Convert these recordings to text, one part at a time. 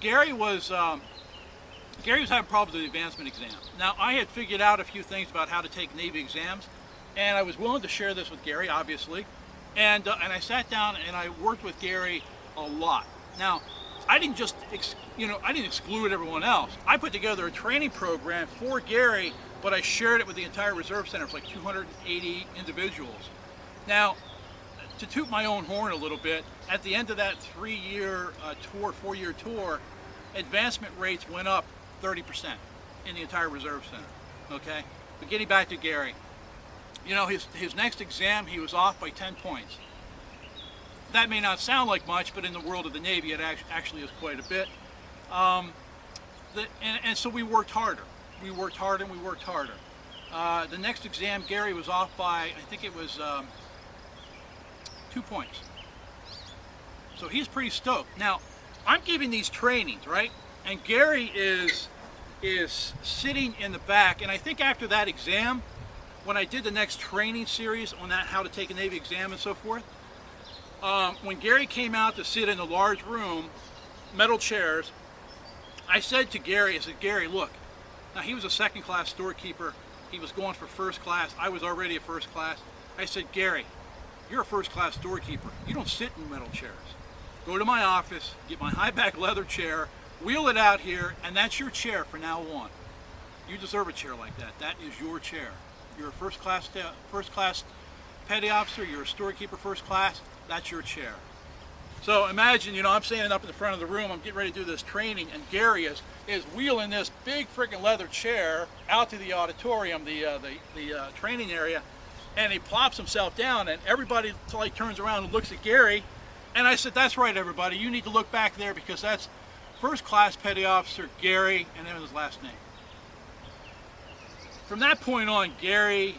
Gary was having problems with the advancement exam. Now, I had figured out a few things about how to take Navy exams, and I was willing to share this with Gary, obviously. And I sat down and I worked with Gary a lot. Now, I didn't just, I didn't exclude everyone else. I put together a training program for Gary, but I shared it with the entire Reserve Center. It was like 280 individuals. Now, to toot my own horn a little bit, at the end of that 3-year tour, 4-year tour, advancement rates went up 30% in the entire Reserve Center. Okay? But getting back to Gary, you know, his next exam, he was off by 10 points. That may not sound like much, but in the world of the Navy, it actually is quite a bit. And so we worked harder. We worked harder and we worked harder. The next exam, Gary was off by, I think it was 2 points. So he's pretty stoked. Now, I'm giving these trainings, right? And Gary is sitting in the back, and I think after that exam, when I did the next training series on that, how to take a Navy exam and so forth, when Gary came out to sit in a large room, metal chairs, I said to Gary, I said, Gary, look, now he was a second-class storekeeper. He was going for first class. I was already a first class. I said, Gary, you're a first-class storekeeper. You don't sit in metal chairs. Go to my office, get my high-back leather chair, wheel it out here, and that's your chair from now on. You deserve a chair like that. That is your chair. You're a first-class petty officer. You're a storekeeper first class. That's your chair. So imagine, you know, I'm standing up in the front of the room. I'm getting ready to do this training, and Gary is wheeling this big freaking leather chair out to the auditorium, the training area, and he plops himself down, and everybody like turns around and looks at Gary. And I said, that's right, everybody. You need to look back there because that's first-class petty officer Gary, and then his last name. From that point on, Gary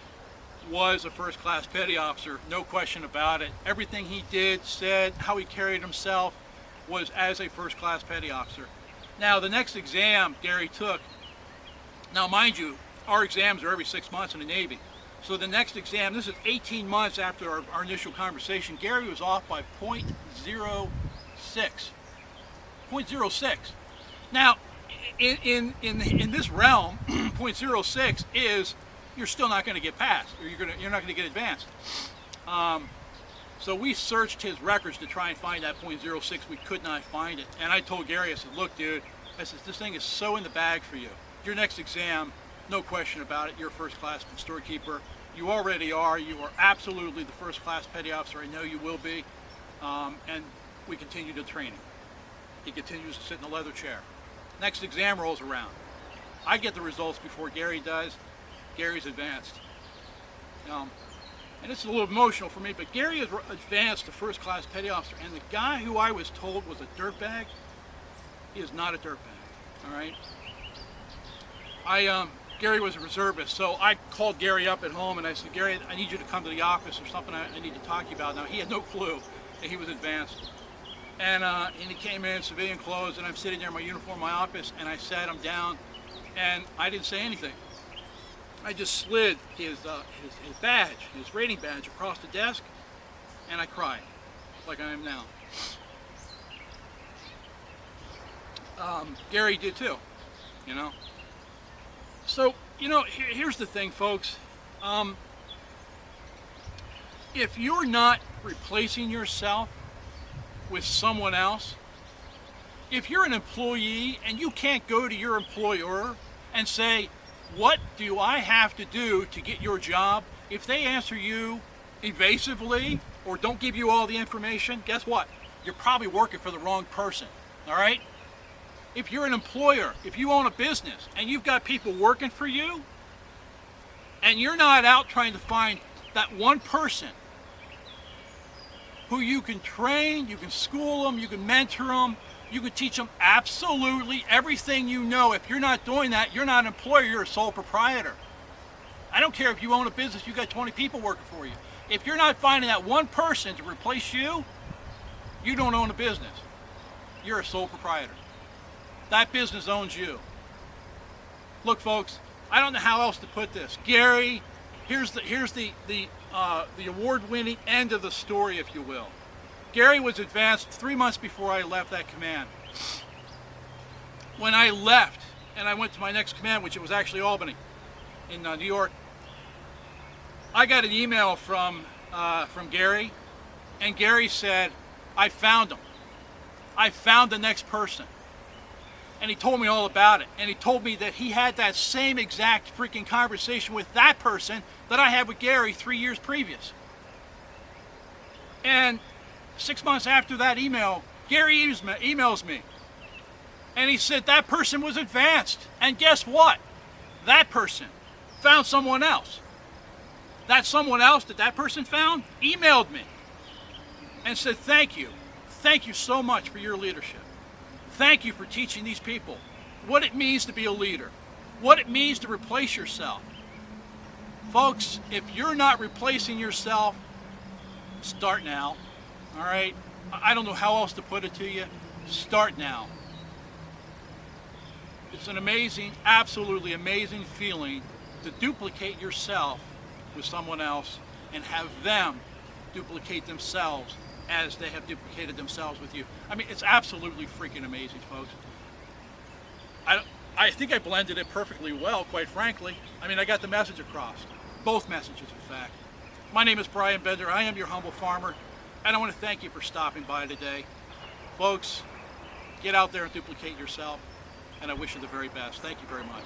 was a first-class petty officer, no question about it. Everything he did, said, how he carried himself was as a first-class petty officer. Now, the next exam Gary took, now mind you, our exams are every 6 months in the Navy. So the next exam, this is 18 months after our initial conversation, Gary was off by 0.06. 0.06. Now, in this realm, 0.06 is you're still not going to get passed, or you're not going to get advanced. So we searched his records to try and find that 0.06. We could not find it, and I told Gary, I said, look, dude, I said, this thing is so in the bag for you. Your next exam, no question about it, you're a first-class storekeeper. You already are. You are absolutely the first-class petty officer. I know you will be, and we continue to train him. He continues to sit in the leather chair. Next exam rolls around. I get the results before Gary does. Gary's advanced. And it's a little emotional for me, but Gary is advanced to first-class petty officer, and the guy who I was told was a dirtbag, he is not a dirtbag, all right? Gary was a reservist, so I called Gary up at home and I said, Gary, I need you to come to the office. There's something I need to talk to you about. Now, he had no clue that he was advanced. And he came in, civilian clothes, and I'm sitting there in my uniform in my office, and I sat him down, and I didn't say anything. I just slid his badge, his rating badge, across the desk, and I cried, like I am now. Gary did too, you know. So, you know, here's the thing, folks. If you're not replacing yourself with someone else, if you're an employee and you can't go to your employer and say, what do I have to do to get your job? If they answer you evasively or don't give you all the information, guess what? You're probably working for the wrong person, all right? If you're an employer, if you own a business and you've got people working for you and you're not out trying to find that one person who you can train, you can school them, you can mentor them, you can teach them absolutely everything you know. If you're not doing that, you're not an employer, you're a sole proprietor. I don't care if you own a business, you've got 20 people working for you. If you're not finding that one person to replace you, you don't own a business. You're a sole proprietor. That business owns you. Look, folks, I don't know how else to put this. Gary, here's the award-winning end of the story, if you will. Gary was advanced 3 months before I left that command. when I left and I went to my next command, which it was actually Albany in New York, I got an email from Gary, and Gary said, I found him. I found the next person. And he told me all about it. And he told me that he had that same exact freaking conversation with that person that I had with Gary 3 years previous. And 6 months after that email, Gary emails me. And he said that person was advanced. And guess what? That person found someone else. That someone else that that person found emailed me and said, thank you. Thank you so much for your leadership. Thank you for teaching these people what it means to be a leader, what it means to replace yourself. Folks, if you're not replacing yourself, start now. All right? I don't know how else to put it to you. Start now. It's an amazing, absolutely amazing feeling to duplicate yourself with someone else and have them duplicate themselves as they have duplicated themselves with you. I mean, it's absolutely freaking amazing, folks. I think I blended it perfectly well, quite frankly. I mean, I got the message across. Both messages, in fact. My name is Brian Bender. I am your humble farmer, and I want to thank you for stopping by today. Folks, get out there and duplicate yourself, and I wish you the very best. Thank you very much.